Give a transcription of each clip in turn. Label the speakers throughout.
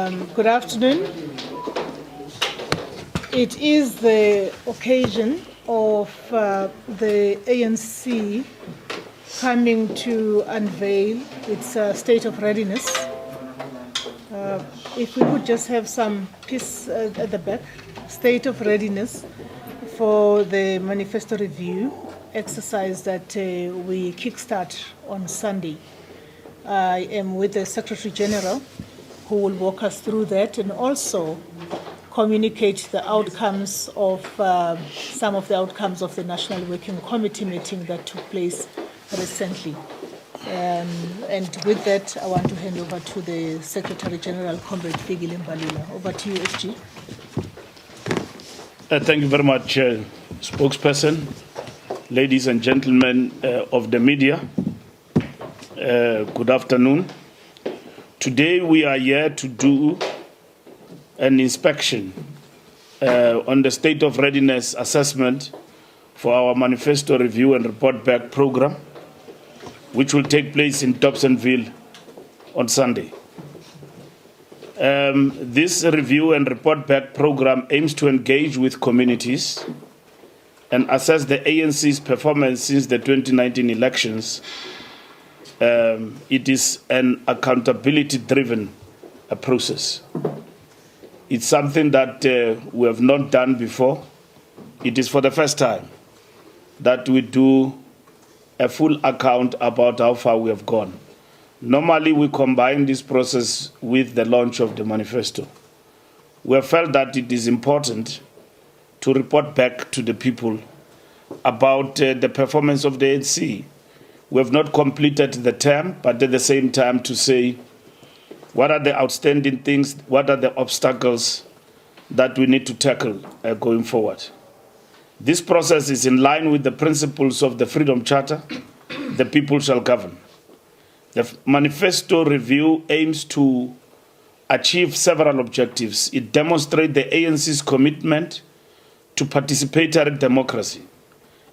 Speaker 1: Good afternoon. It is the occasion of the ANC coming to unveil its state of readiness. If we could just have some peace at the back, state of readiness for the Manifesto review exercise that we kickstart on Sunday. I am with the Secretary General, who will walk us through that and also communicate the outcomes of some of the outcomes of the National Working Committee meeting that took place recently. And with that, I want to hand over to the Secretary General, Comrade Fikile Mbalula. Over to you, SG.
Speaker 2: Thank you very much, spokesperson, ladies and gentlemen of the media. Good afternoon. Today we are here to do an inspection on the state of readiness assessment for our Manifesto review and report back program, which will take place in Dobsonville on Sunday. This review and report back program aims to engage with communities and assess the ANC's performance since the 2019 elections. It is an accountability-driven process. It's something that we have not done before. It is for the first time that we do a full account about how far we have gone. Normally, we combine this process with the launch of the manifesto. We have felt that it is important to report back to the people about the performance of the ANC. We have not completed the term, but at the same time to say what are the outstanding things, what are the obstacles that we need to tackle going forward. This process is in line with the principles of the Freedom Charter, the people shall govern. The Manifesto review aims to achieve several objectives. It demonstrates the ANC's commitment to participatory democracy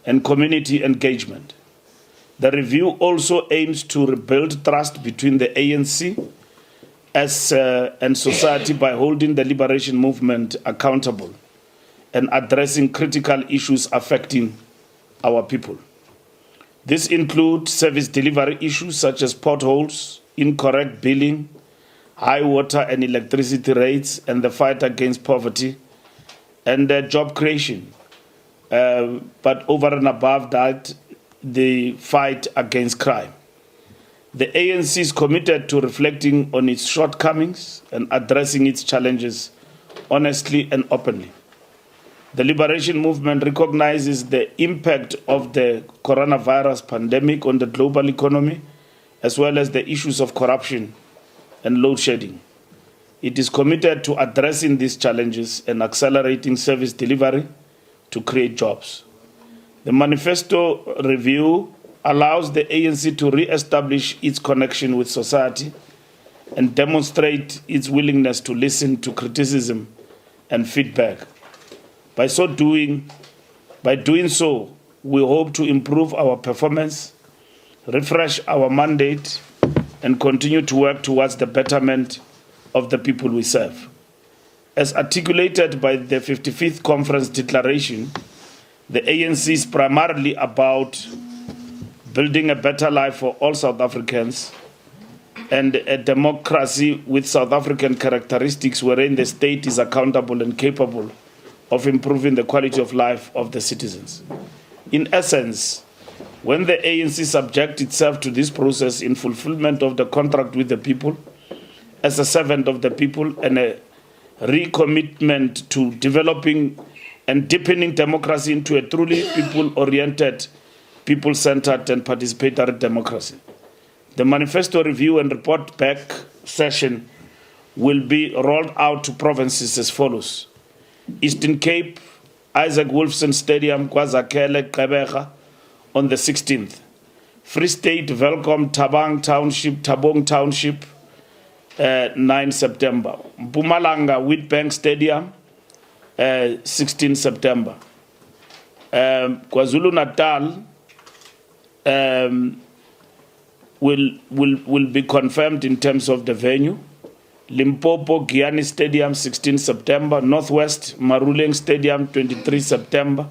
Speaker 2: and community engagement. The review also aims to rebuild trust between the ANC and society by holding the liberation movement accountable and addressing critical issues affecting our people. This includes service delivery issues such as potholes, incorrect billing, high water and electricity rates, and the fight against poverty, and job creation. But over and above that, the fight against crime. The ANC is committed to reflecting on its shortcomings and addressing its challenges honestly and openly. The liberation movement recognizes the impact of the coronavirus pandemic on the global economy, as well as the issues of corruption and load shedding. It is committed to addressing these challenges and accelerating service delivery to create jobs. The Manifesto review allows the ANC to re-establish its connection with society and demonstrate its willingness to listen to criticism and feedback. By doing so, we hope to improve our performance, refresh our mandate, and continue to work towards the betterment of the people we serve. As articulated by the 55th Conference Declaration, the ANC is primarily about building a better life for all South Africans and a democracy with South African characteristics wherein the state is accountable and capable of improving the quality of life of the citizens. In essence, when the ANC subjects itself to this process in fulfillment of the contract with the people, as a servant of the people and a recommitment to developing and deepening democracy into a truly people-oriented, people-centered and participatory democracy. The Manifesto review and report back session will be rolled out to provinces as follows: Eastern Cape, Isaac Wolfson Stadium, KwaZakele, Gqeberha on the 16th. Free State, Welcome, Tabong Township, 9 September. Mpumalanga, Witbank Stadium, 16 September. KwaZulu-Natal will be confirmed in terms of the venue. Limpopo Gianni Stadium 16 September, Northwest Maruleng Stadium 23 September,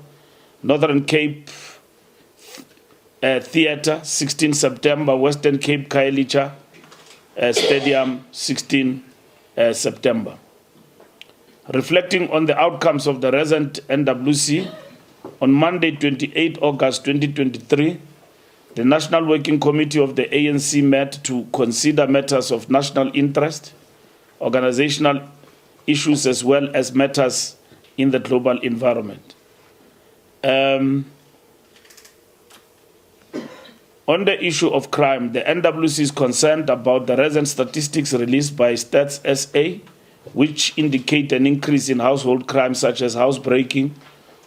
Speaker 2: Northern Cape Theatre 16 September, Western Cape Kailicha Stadium 16 September. Reflecting on the outcomes of the recent NWC, on Monday 28 August 2023, the National Working Committee of the ANC met to consider matters of national interest, organizational issues, as well as matters in the global environment. On the issue of crime, the NWC is concerned about the recent statistics released by Stats SA, which indicate an increase in household crimes such as housebreaking,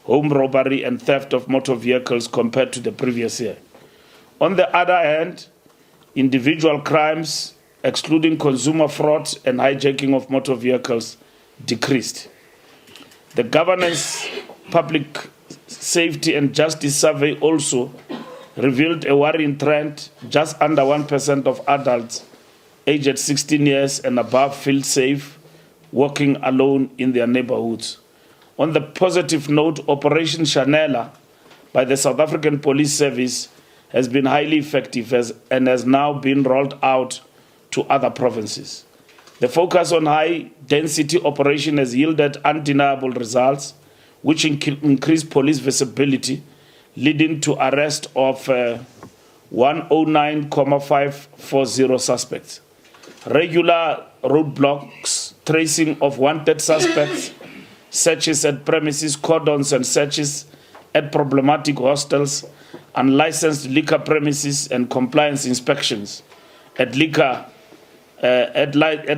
Speaker 2: home robbery, and theft of motor vehicles compared to the previous year. On the other hand, individual crimes, excluding consumer fraud and hijacking of motor vehicles, decreased. The Governance, Public Safety and Justice Survey also revealed a worrying trend. Just under 1% of adults aged 16 years and above feel safe walking alone in their neighborhoods. On the positive note, Operation Chanela by the South African Police Service has been highly effective and has now been rolled out to other provinces. The focus on high-density operation has yielded undeniable results, which increased police visibility, leading to arrest of 109,540 suspects. Regular roadblocks, tracing of wanted suspects, searches at premises, cordons and searches at problematic hostels, unlicensed liquor premises, and compliance inspections at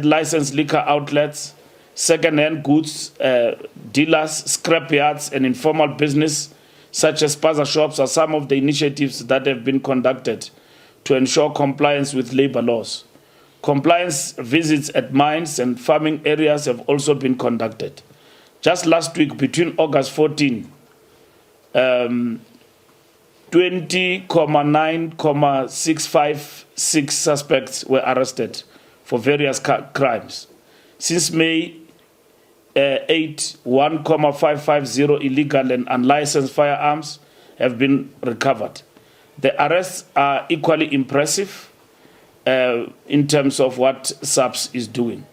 Speaker 2: licensed liquor outlets, second-hand goods dealers, scrap yards, and informal business such as spaza shops are some of the initiatives that have been conducted to ensure compliance with labor laws. Compliance visits at mines and farming areas have also been conducted. Just last week, between August 14, 20,9,656 suspects were arrested for various crimes. Since May 8, 1,550 illegal and unlicensed firearms have been recovered. The arrests are equally impressive in terms of what SAPS is doing.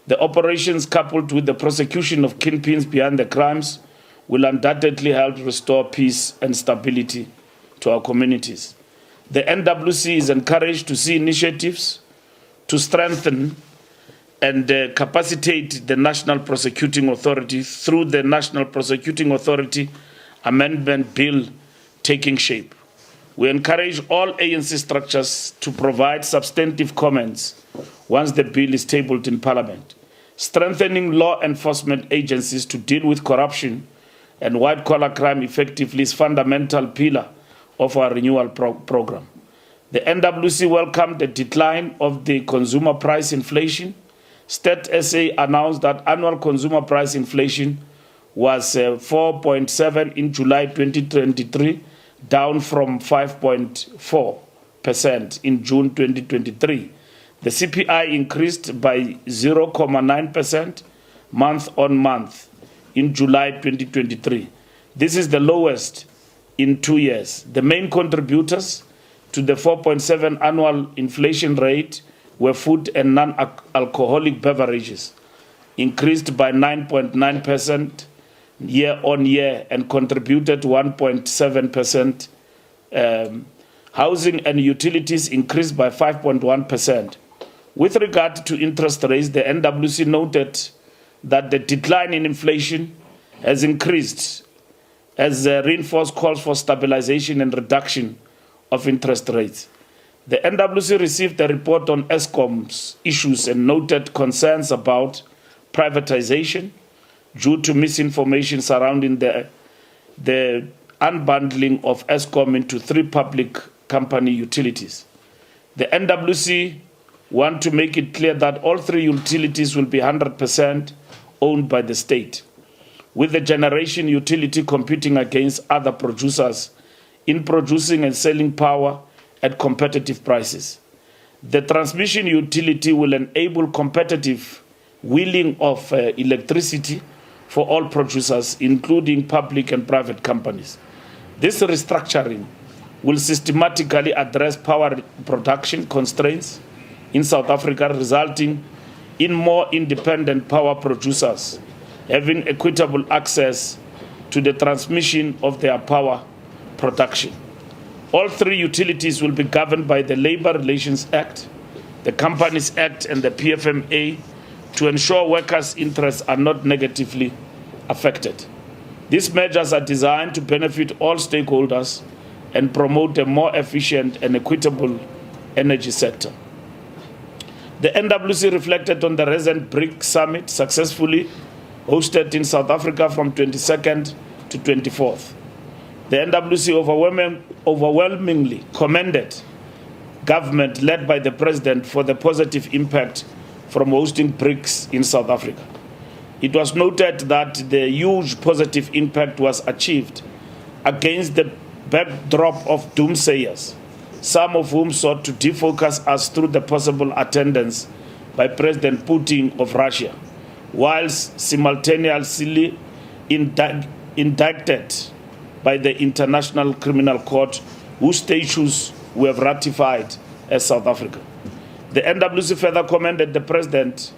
Speaker 2: The operations, coupled with the prosecution of kingpins behind the crimes, will undoubtedly help restore peace and stability to our communities. The NWC is encouraged to see initiatives to strengthen and capacitate the National Prosecuting Authority through the National Prosecuting Authority Amendment Bill taking shape. We encourage all ANC structures to provide substantive comments once the bill is tabled in Parliament. Strengthening law enforcement agencies to deal with corruption and white-collar crime effectively is a fundamental pillar of our renewal program. The NWC welcomed the decline of the consumer price inflation. State SA announced that annual consumer price inflation was 4.7 in July 2023, down from 5.4% in June 2023. The CPI increased by 0.9% month on month in July 2023. This is the lowest in 2 years. The main contributors to the 4.7 annual inflation rate were food and non-alcoholic beverages, increased by 9.9% year on year and contributed 1.7%. Housing and utilities increased by 5.1%. With regard to interest rates, the NWC noted that the decline in inflation has increased as reinforced calls for stabilization and reduction of interest rates. The NWC received a report on Eskom's issues and noted concerns about privatization due to misinformation surrounding the unbundling of Eskom into 3 public company utilities. The NWC want to make it clear that all 3 utilities will be 100% owned by the state, with the generation utility competing against other producers in producing and selling power at competitive prices. The transmission utility will enable competitive wheeling of electricity for all producers, including public and private companies. This restructuring will systematically address power production constraints in South Africa, resulting in more independent power producers having equitable access to the transmission of their power production. All three utilities will be governed by the Labour Relations Act, the Companies Act, and the PFMA to ensure workers' interests are not negatively affected. These measures are designed to benefit all stakeholders and promote a more efficient and equitable energy sector. The NWC reflected on the recent BRIC summit successfully hosted in South Africa from 22nd to 24th. The NWC overwhelmingly commended government led by the President for the positive impact from hosting BRICS in South Africa. It was noted that the huge positive impact was achieved against the backdrop of doomsayers, some of whom sought to defocus us through the possible attendance by President Putin of Russia, whilst simultaneously indicted by the International Criminal Court, whose statutes we have ratified as South Africa. The NWC further commended the President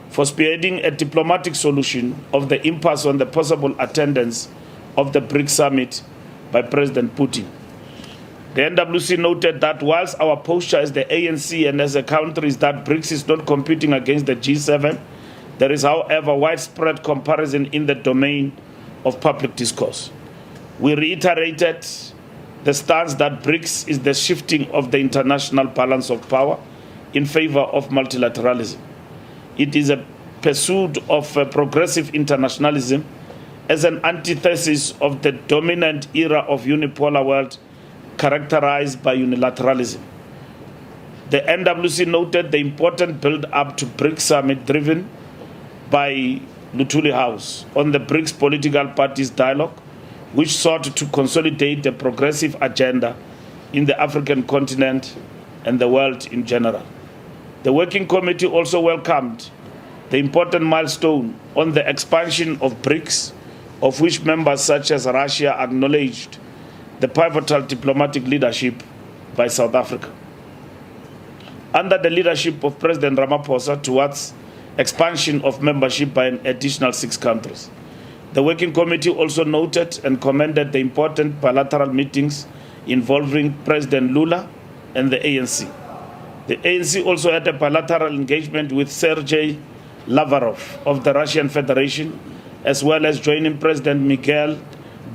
Speaker 2: for spearheading a diplomatic solution of the impasse on the possible attendance of the BRICS summit by President Putin. The NWC noted that whilst our posture as the ANC and as a country is that BRICS is not competing against the G7, there is, however, widespread comparison in the domain of public discourse. We reiterated the stance that BRICS is the shifting of the international balance of power in favor of multilateralism. It is a pursuit of progressive internationalism as an antithesis of the dominant era of unipolar world characterized by unilateralism. The NWC noted the important build-up to BRICS summit driven by Luthuli House on the BRICS political parties dialogue, which sought to consolidate a progressive agenda in the African continent and the world in general. The Working Committee also welcomed the important milestone on the expansion of BRICS, of which members such as Russia acknowledged the pivotal diplomatic leadership by South Africa. Under the leadership of President Ramaphosa towards expansion of membership by an additional 6 countries. The Working Committee also noted and commended the important bilateral meetings involving President Lula and the ANC. The ANC also had a bilateral engagement with Sergei Lavrov of the Russian Federation, as well as joining President Miguel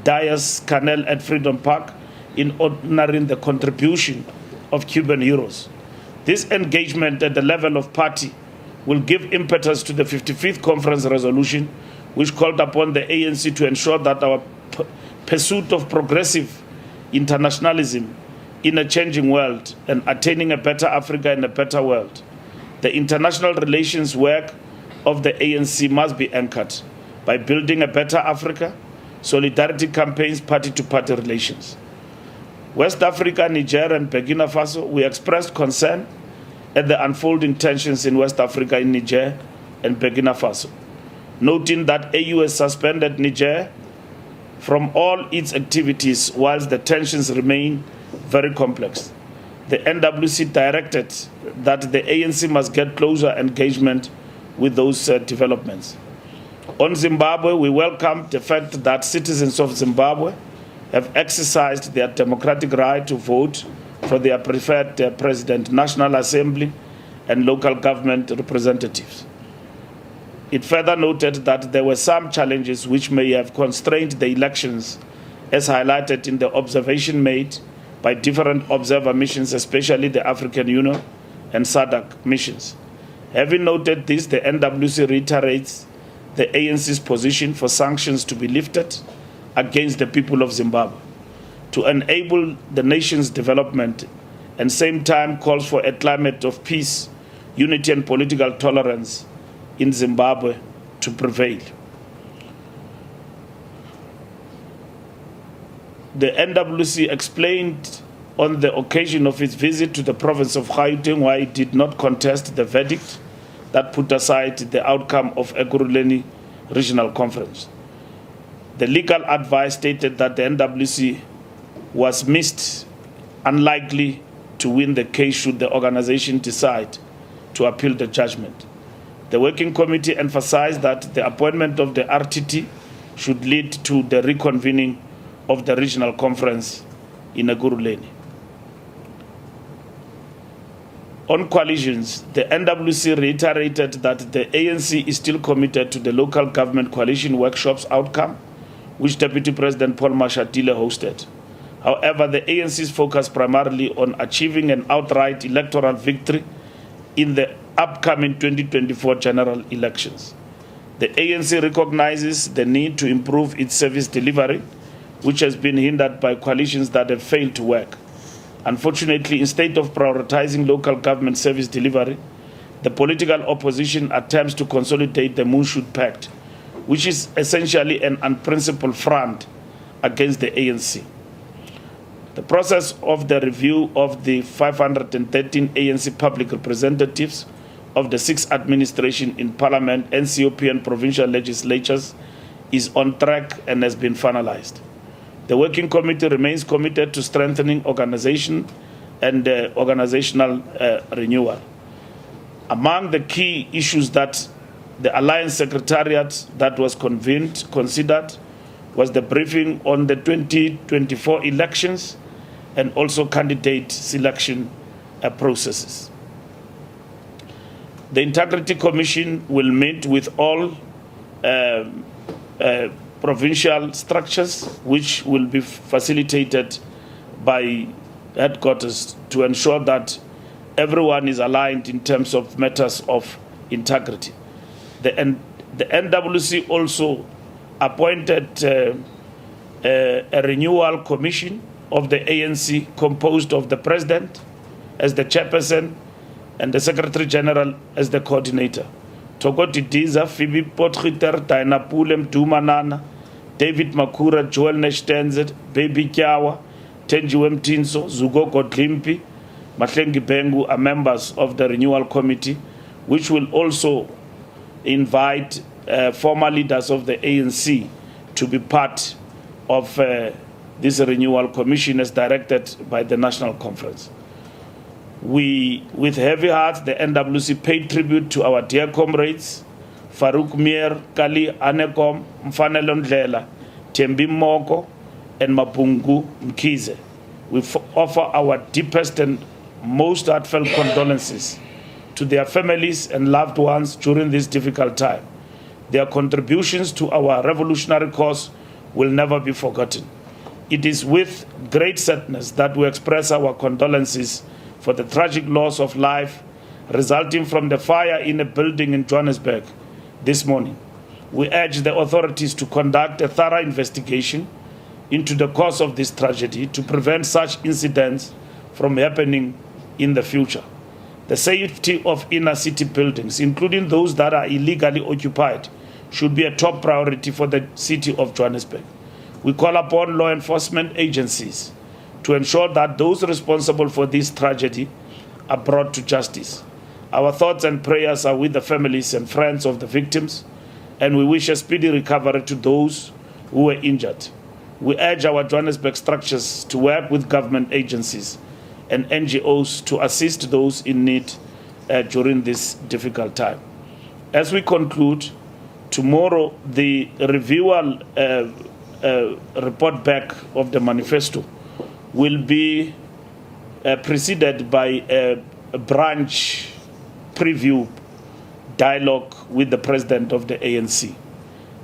Speaker 2: Diaz-Canel at Freedom Park in honoring the contribution of Cuban heroes. This engagement at the level of party will give impetus to the 55th conference resolution, which called upon the ANC to ensure that our pursuit of progressive internationalism in a changing world and attaining a better Africa and a better world. The international relations work of the ANC must be anchored by building a better Africa, solidarity campaigns, party-to-party relations. West Africa, Niger, and Burkina Faso, we expressed concern at the unfolding tensions in West Africa, in Niger and Burkina Faso, noting that AU has suspended Niger from all its activities whilst the tensions remain very complex. The NWC directed that the ANC must get closer engagement with those developments. On Zimbabwe, we welcome the fact that citizens of Zimbabwe have exercised their democratic right to vote for their preferred president, National Assembly, and local government representatives. It further noted that there were some challenges which may have constrained the elections, as highlighted in the observation made by different observer missions, especially the African Union and SADC missions. Having noted this, the NWC reiterates the ANC's position for sanctions to be lifted against the people of Zimbabwe to enable the nation's development, and same time calls for a climate of peace, unity, and political tolerance in Zimbabwe to prevail. The NWC explained on the occasion of its visit to the province of Gauteng why it did not contest the verdict that put aside the outcome of Ekurhuleni Regional Conference. The legal advice stated that the NWC was missed, unlikely to win the case should the organization decide to appeal the judgment. The working committee emphasized that the appointment of the RTT should lead to the reconvening of the regional conference in Ekurhuleni. On coalitions, the NWC reiterated that the ANC is still committed to the local government coalition workshops outcome, which Deputy President Paul Mashatile hosted. However, the ANC's focus primarily on achieving an outright electoral victory in the upcoming 2024 general elections. The ANC recognizes the need to improve its service delivery, which has been hindered by coalitions that have failed to work. Unfortunately, instead of prioritizing local government service delivery, the political opposition attempts to consolidate the Moonshot Pact, which is essentially an unprincipled front against the ANC. The process of the review of the 513 ANC public representatives of the 6 administration in Parliament, NCOP and provincial legislatures is on track and has been finalized. The Working Committee remains committed to strengthening organization and organizational renewal. Among the key issues that the Alliance Secretariat that was considered was the briefing on the 2024 elections and also candidate selection processes. The Integrity Commission will meet with all provincial structures, which will be facilitated by headquarters to ensure that everyone is aligned in terms of matters of integrity. The NWC also appointed a renewal commission of the ANC composed of the President as the chairperson and the Secretary General as the coordinator. Tokoti Diza, Phoebe Potgieter, Diana Pulem, Dumanana, David Makura, Joel Neshtenze, Baby Kyawa, Tenjiwe Mtinso, Zugo Godlimpi, Mahlengi Bengu are members of the renewal committee, which will also invite former leaders of the ANC to be part of this renewal commission as directed by the National Conference. We, with heavy hearts, the NWC paid tribute to our dear comrades, Farouk Mier, Kali Anekom, Mfanelo Ndlela, Tembi Moko, and Mabungu Mkize. We offer our deepest and most heartfelt condolences to their families and loved ones during this difficult time. Their contributions to our revolutionary cause will never be forgotten. It is with great sadness that we express our condolences for the tragic loss of life resulting from the fire in a building in Johannesburg this morning. We urge the authorities to conduct a thorough investigation into the cause of this tragedy to prevent such incidents from happening in the future. The safety of inner city buildings, including those that are illegally occupied, should be a top priority for the city of Johannesburg. We call upon law enforcement agencies to ensure that those responsible for this tragedy are brought to justice. Our thoughts and prayers are with the families and friends of the victims, and we wish a speedy recovery to those who were injured. We urge our Johannesburg structures to work with government agencies and NGOs to assist those in need during this difficult time. As we conclude, tomorrow the reviewer report back of the manifesto will be preceded by a branch preview dialogue with the president of the ANC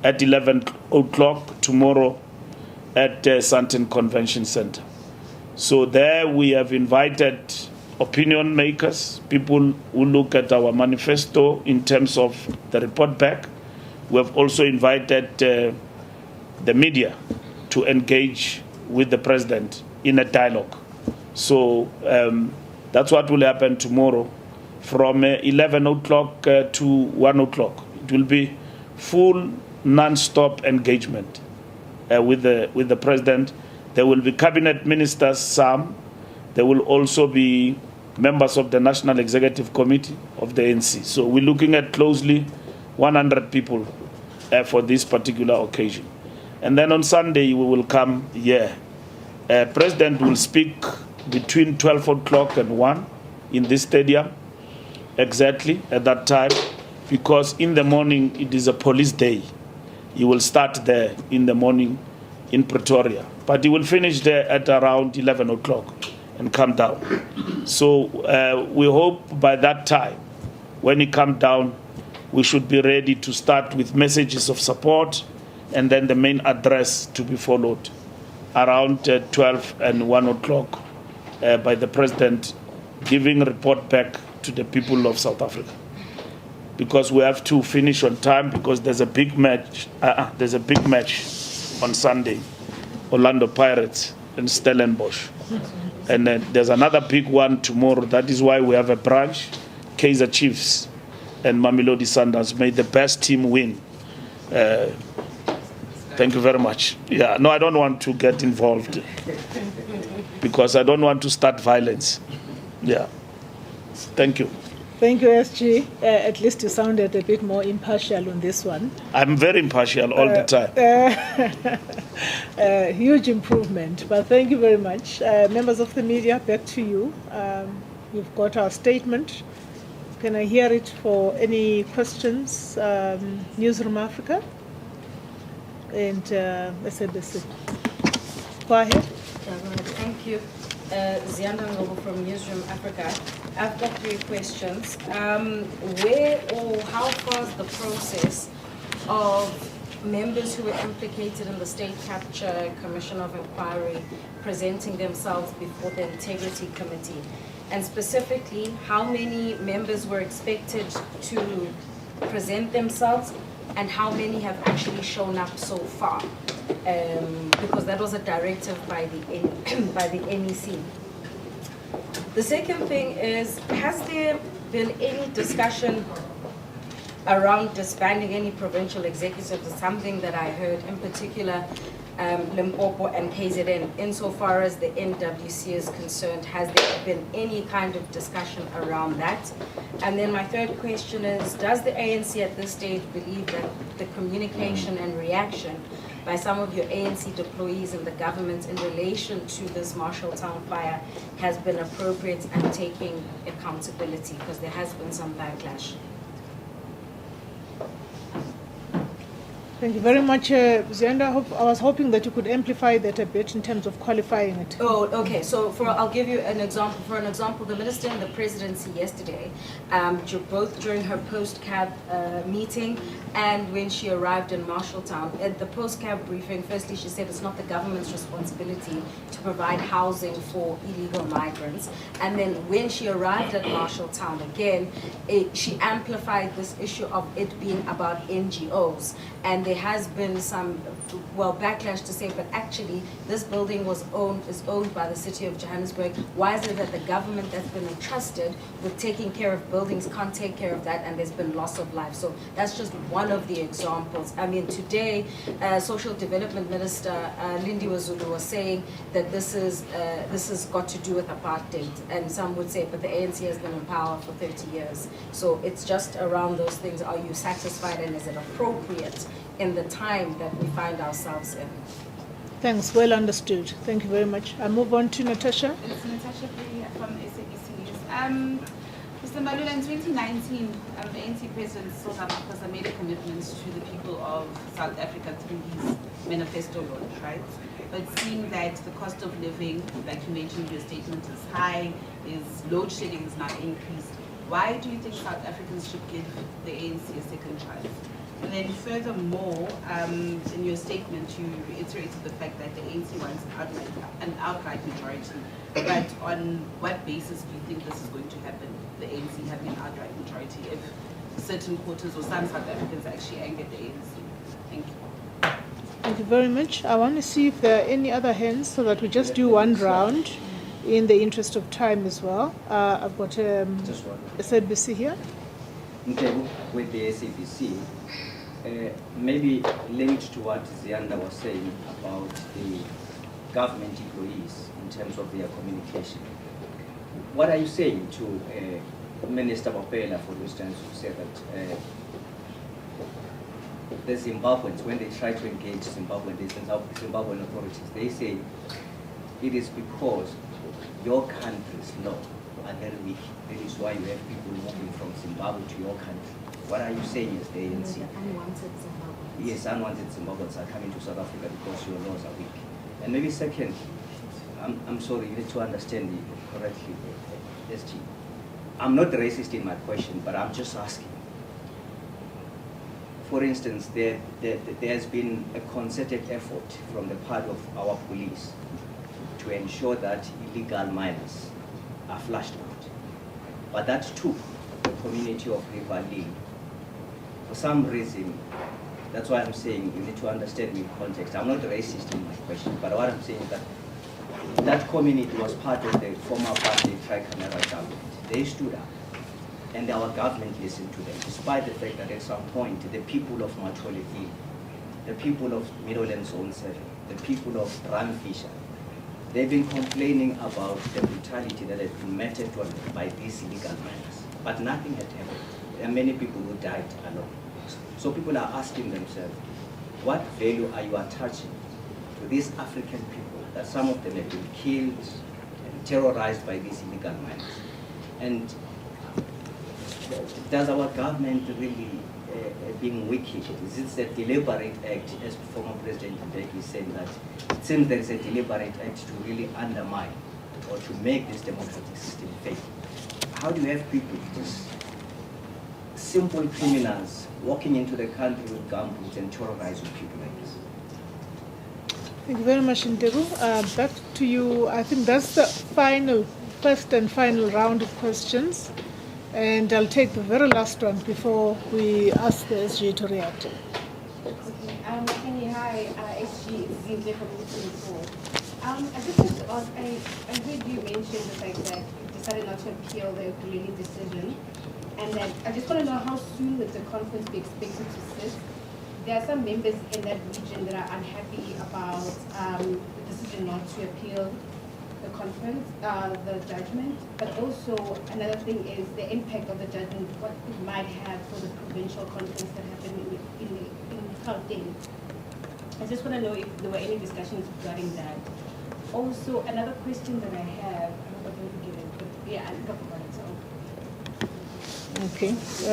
Speaker 2: at 11 o'clock tomorrow at Sandton Convention Center. So there we have invited opinion makers, people who look at our manifesto in terms of the report back. We have also invited the media to engage with the president in a dialogue. So that's what will happen tomorrow from 11 o'clock to 1 o'clock. It will be full non-stop engagement with the president. There will be cabinet ministers, some. There will also be members of the National Executive Committee of the ANC. So we're looking at closely 100 people for this particular occasion. And then on Sunday, we will come here. President will speak between 12 o'clock and 1 in this stadium, exactly at that time, because in the morning it is a police day. He will start there in the morning in Pretoria, but he will finish there at around 11 o'clock and come down. So we hope by that time, when he comes down, we should be ready to start with messages of support and then the main address to be followed around 12 and 1 o'clock by the President giving a report back to the people of South Africa. Because we have to finish on time, because there's a big match. There's a big match on Sunday, Orlando Pirates and Stellenbosch, and then there's another big one tomorrow. That is why we have a branch, Kaizer Chiefs and Mamelodi Sundowns. May the best team win. Thank you very much. Yeah, no, I don't want to get involved because I don't want to start violence. Yeah, thank you.
Speaker 1: Thank you, SG. At least you sounded a bit more impartial on this one.
Speaker 2: I'm very impartial all the
Speaker 1: time. Huge improvement, but thank you very much. Members of the media, back to you. You've got our statement. Can I hear it for any questions? Newsroom Africa and SABC. Go ahead.
Speaker 3: Thank you. Zianda Ngobo from Newsroom Africa. I've got 3 questions. Where or how far is the process of members who were implicated in the State Capture Commission of Inquiry presenting themselves before the Integrity Committee? And specifically, how many members were expected to present themselves and how many have actually shown up so far? Because that was a directive by the NEC. The second thing is, has there been any discussion around disbanding any provincial executives? It's something that I heard, in particular, Limpopo and KZN. Insofar as the NWC is concerned, has there been any kind of discussion around that? And then my third question is, does the ANC at this stage believe that the communication and reaction by some of your ANC deployees and the government in relation to this Marshalltown fire has been appropriate and taking accountability? Because there has been some backlash.
Speaker 1: Thank you very much, Zianda. I was hoping that you could amplify that a bit in terms of qualifying it.
Speaker 3: Oh, okay. So I'll give you an example. For an example, the minister in the presidency yesterday, both during her post-cab meeting and when she arrived in Marshalltown, at the post-cab briefing, firstly she said it's not the government's responsibility to provide housing for illegal migrants. And then when she arrived at Marshalltown again, she amplified this issue of it being about NGOs. And there has been some, backlash to say, but actually this building is owned by the city of Johannesburg. Why is it that the government that's been entrusted with taking care of buildings can't take care of that, and there's been loss of life? So that's just one of the examples. I mean, today, Social Development Minister Lindy Wazulu was saying that this has got to do with apartheid, and some would say, but the ANC has been in power for 30 years. So it's just around those things. Are you satisfied, and is it appropriate in the time that we find ourselves in?
Speaker 1: Thanks, well understood. Thank you very much. I move on to Natasha.
Speaker 4: It's Natasha from SABC News. Mr. Malula, in 2019, the ANC President Cyril Ramaphosa made a commitment to the people of South Africa through his Manifesto launch, right? But seeing that the cost of living, like you mentioned in your statement, is high, load shedding is now increased, why do you think South Africans should give the ANC a second chance? And then furthermore, in your statement, you reiterated the fact that the ANC wants an outright majority. But on what basis do you think this is going to happen, the ANC having an outright majority, if certain quarters or some South Africans actually anger the ANC? Thank you.
Speaker 1: Thank you very much. I want to see if there are any other hands so that we just do one round in the interest of time as well. I've got SABC here.
Speaker 5: With the SABC, maybe linked to what Zianda was saying about the government employees in terms of their communication. what are you saying to Minister Mapela, for instance, who said that the Zimbabweans, when they try to engage Zimbabwean authorities, they say it is because your country's law are very weak. That is why you have people moving from Zimbabwe to your country. What are you saying as the ANC?
Speaker 3: Unwanted Zimbabweans.
Speaker 5: Yes, unwanted Zimbabweans are coming to South Africa because your laws are weak. And maybe second, I'm sorry, you need to understand me correctly, SG. I'm not racist in my question, but I'm just asking. For instance, there's been a concerted effort from the part of our police to ensure that illegal miners are flushed out. But that took the community of River Lea. For some reason, that's why I'm saying you need to understand me in context. I'm not racist in my question, but what I'm saying is that that community was part of the former party tricameral government. They stood up, and our government listened to them, despite the fact that at some point, the people of Matole Hill, the people of Middleland Zone 7, the people of Ramfisher, they've been complaining about the brutality that has been meted on by these illegal miners. But nothing had happened. There are many people who died alone. So people are asking themselves, what value are you attaching to these African people, that some of them have been killed and terrorized by these illegal miners? And does our government really being wicked? Is it a deliberate act, as former President Mbeki is saying, that it seems there is a deliberate act to really undermine or to make this democratic system fail? How do you have people, just simple criminals, walking into the country with gumboots and terrorizing people like this?
Speaker 1: Thank you very much, Ntego. Back to you. I think that's the first and final round of questions. And I'll take the very last one before we ask the SG to react.
Speaker 6: Kenny, hi, SG, it's Zinze from Listening. I just wanted to ask, I heard you mention the fact that you decided not to appeal the Ukulele decision, and that I just want to know how soon would the conference be expected to sit? There are some members in that region that are unhappy about the decision not to appeal the conference, the judgment, but also another thing is the impact of the judgment, what it might have for the provincial conference that happened in Gauteng. I just want to know if there were any discussions regarding that. Also, another question that I have, I hope I don't forget it, but yeah, I think about it, so.
Speaker 1: Okay.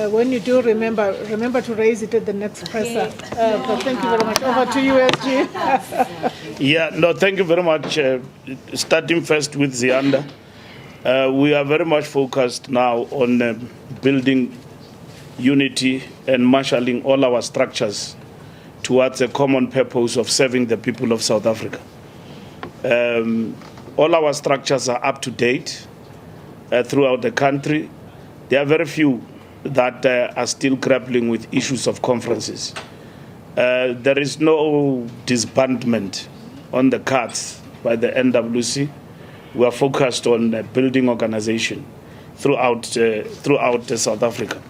Speaker 1: When you do, remember to raise it at the next presser. But thank you very much. Over to you, SG.
Speaker 2: Yeah, no, thank you very much. Starting first with Zianda, we are very much focused now on building unity and marshalling all our structures towards a common purpose of serving the people of South Africa. All our structures are up to date throughout the country. There are very few that are still grappling with issues of conferences. There is no disbandment on the cards by the NWC. We are focused on building organization throughout South Africa.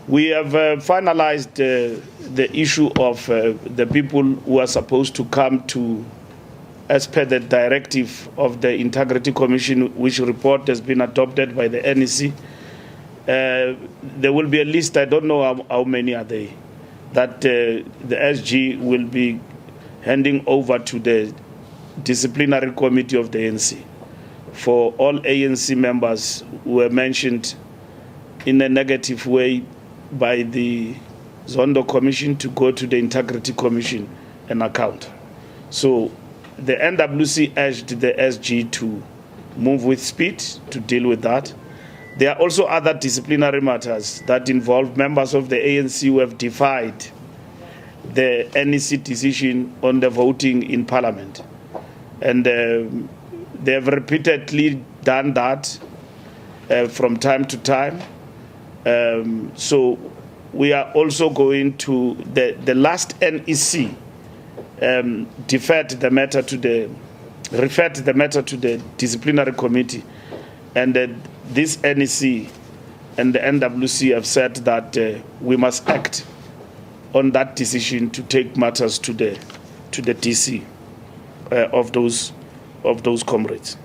Speaker 2: We have finalized the issue of the people who are supposed to come to, as per the directive of the Integrity Commission, which report has been adopted by the NEC. There will be a list, I don't know how many are they, that the SG will be handing over to the disciplinary committee of the ANC for all ANC members who were mentioned in a negative way by the Zondo Commission to go to the Integrity Commission and account. So the NWC urged the SG to move with speed to deal with that. There are also other disciplinary matters that involve members of the ANC who have defied the NEC decision on the voting in Parliament. And they have repeatedly done that from time to time. So we are also going to, the last NEC referred the matter to the disciplinary committee, and this NEC and the NWC have said that we must act on that decision to take matters to the DC of those comrades.